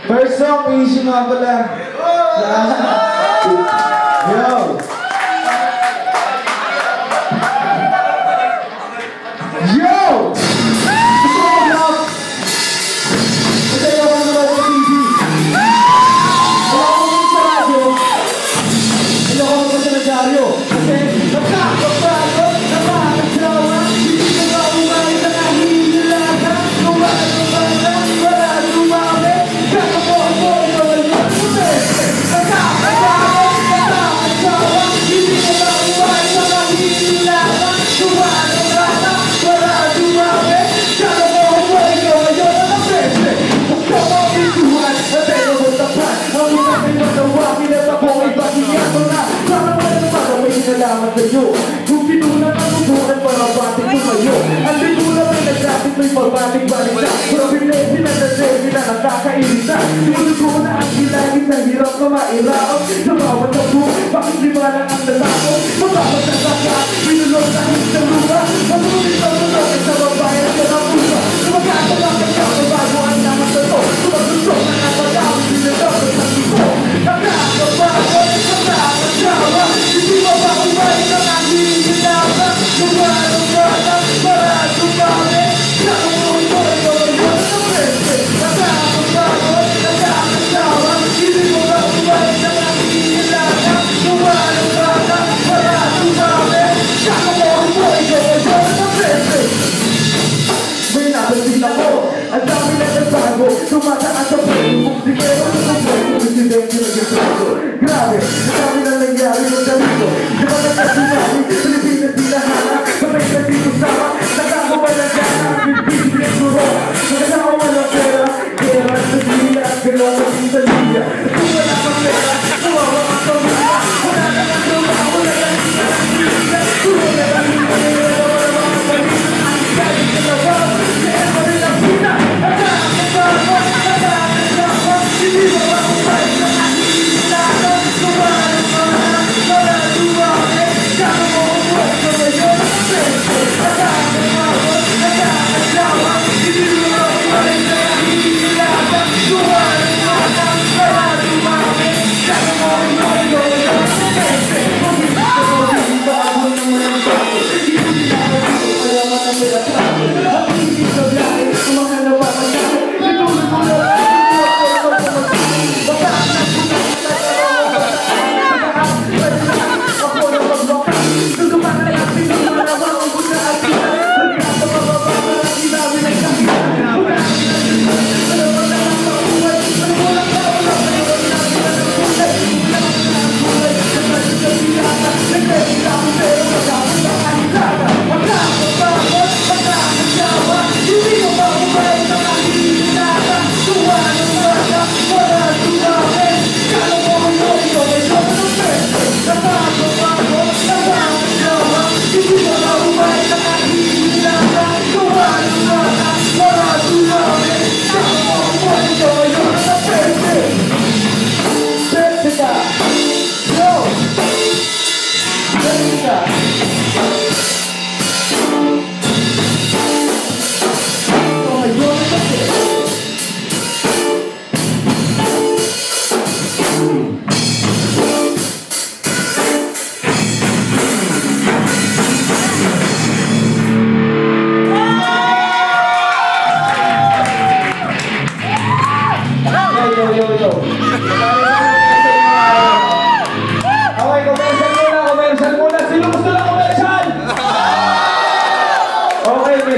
First song, issue nga pala. Yo! Yo! Gusto ko mag-love? Kasi ayaw ka naman sa TV. Ayaw ko naman sa radyo. Ayaw ko naman sa radyaryo. Kasi nagkakapagod na makakasawa. Hindi ko ba umay na nahihilata. Kumano ba na wala lumami. Kakabuhan mo ito ay magputi. Nagkakapagod na makakasawa. Hindi ko ba umay na nahihilata. Kumano ba na wala lumami. Kakabuhan mo ito ay magputi. Pagkakapituhan at tayo mo tapat. Ang unang ay magawa. Pinatapong ay basiyan mo na. Salamat sa iyo. Kung pinulang ang upunan para batik tumayo. At pinulang ay nagkapit mo'y pagbatik-balita. Pero pinesi na nasesi na nakakairita. Sinulit ko na ang hilagin na hirap na mairaot. Sa bawat tapo, bakit lima lang ang natakot? Mababag na saka, pinulong na sa lupa. Mabulit ang tulog sa babayan ka ng pusa. Lumagkatalak ang kapabago ang naman sa to. Tumaglusok na napagawin sinadapos ng tipo. Nakakabago, nakakasawa. Hindi mo ba kumay na nangihilapa? Kumano ba na para sumami? Nakapun mo ito yun na pwede. Nakakabago, nakakasawa. Hindi mo ba kumay na nangihilapa? Kumano ba na para sumami? Nakapun mo ito yun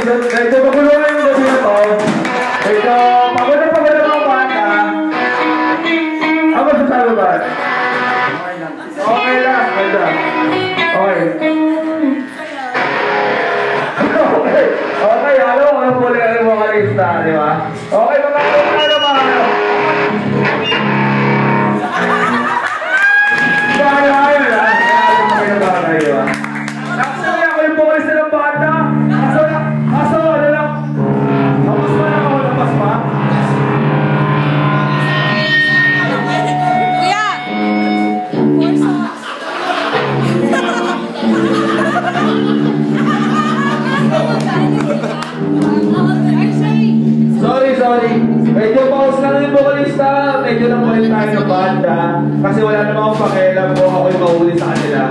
medyo magulo na yung gabi na to. Medyo pagod na mga bata. Ano masasabi ba? Okay lang. Ganda. Okay. Okay, ano po lang yung mga lista, di ba? Okay, mga medyo pause lang yung vocalista, medyo nang ulit tayo ng banda kasi wala naman akong pakialam kung ako'y mahuli sa kanila.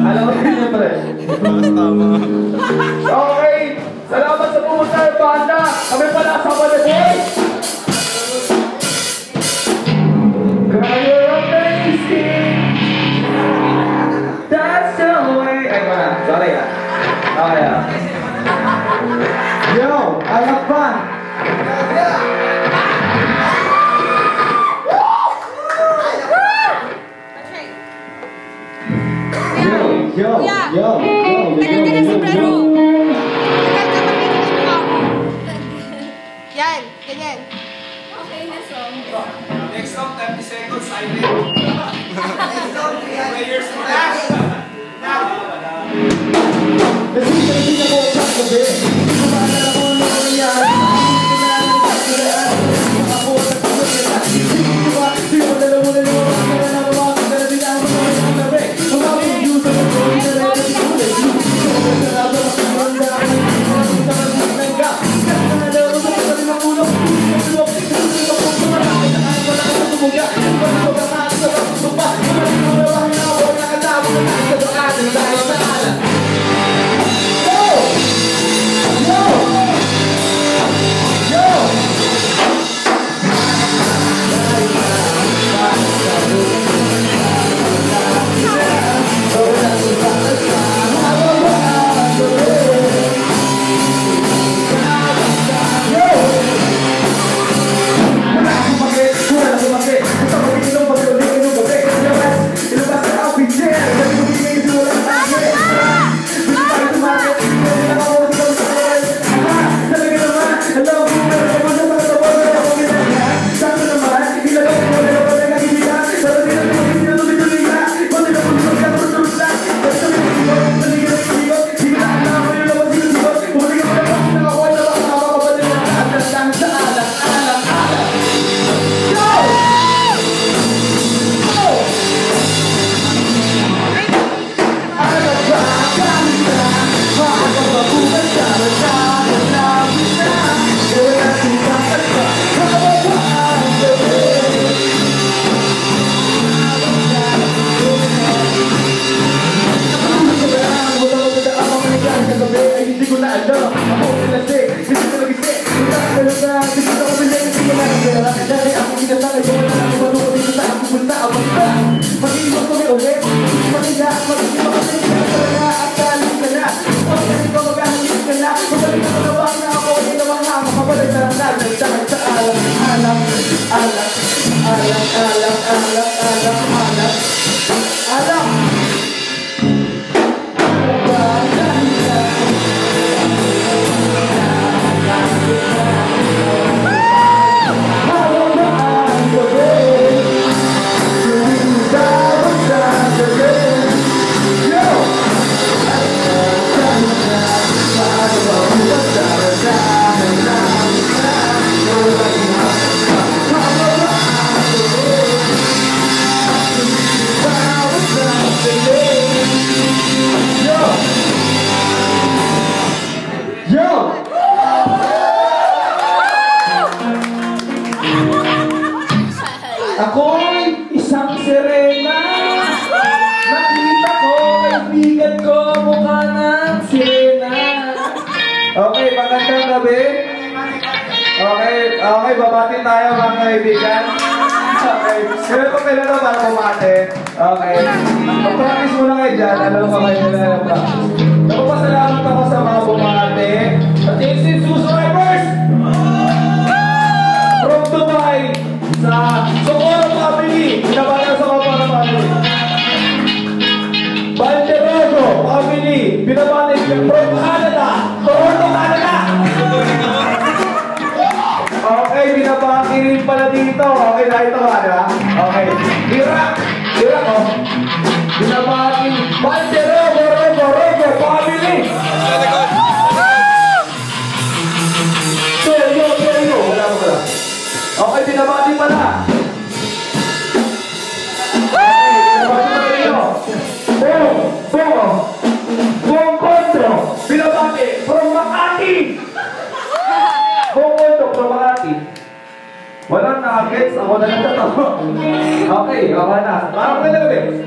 Alam mo yun yung pre? Okay, salamat sa pumunta ng banda. Kami pala sa Malagay. You're amazing. That's the way. Ay, mana. Sorry ah. Okay ah. Yo, I have fun. Yo. Ganyan sa sombrero. Yan, ganyan. Okay na song. Next song, 30 seconds, silent. Next song, 3 players mo na. Nagsisilipin ako sa gabi. Kumaalala ko ang mga nangyari. Ako ang nagsisilipin. Diba? Di ba dalawa na yung mga kaya na mga kagala din ang mga nangyari. Mga video sa mga kaya na yung kulay. Sa lado ng kamanda. Sa mga kaya na laro sa kagaling ng ulo. Sa tulog. Sa tulog ko sa marami. Sa kaya wala ka sa tumuga. Sa tulog ka sa tupa. Sa tulog ka na ako. Nakatabo na sa doon. Dahil sa alam. Ako'y isang sirena. Nakita ko, kaibigan ko, mukha ng sirena. Okay, magandang gabi. Okay, babati tayo mga kaibigan. Okay, sino ko pala na para bumati? Okay. Mag-practice muna kayo dyan. Alam mo kayo na practice. Nagpapasalamat ako sa mga bumate. At yung subscribers! From Dubai sa Socorro Family. Binabati sa Socorro Family. Valderogo Family. Binabati from Canada. Toronto, Canada. Okay, binabati rin pala dito. Okay, na ito ba, di ba? Okay. Iraq, oh. Binabati Valderogo Family. Tuyo. Wala. Okay, binabati pala. Buong Kondo, binabati from Makati. Buong Kondo from Makati. Walang nakagets, ako na nagtatawa. Okay na. Parang ka na gabi.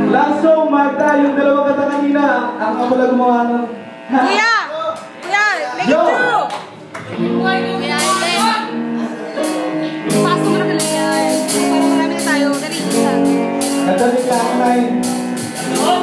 Last song, Magda, yung dalawang kata kanina, ang kamala gumawa nun. Kuya! Make it Yo! true! Kuya, pasok na talaga yan. Para marami na tayo. Dali ka. Nadali ka ako na yun. Yo!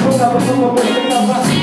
Kung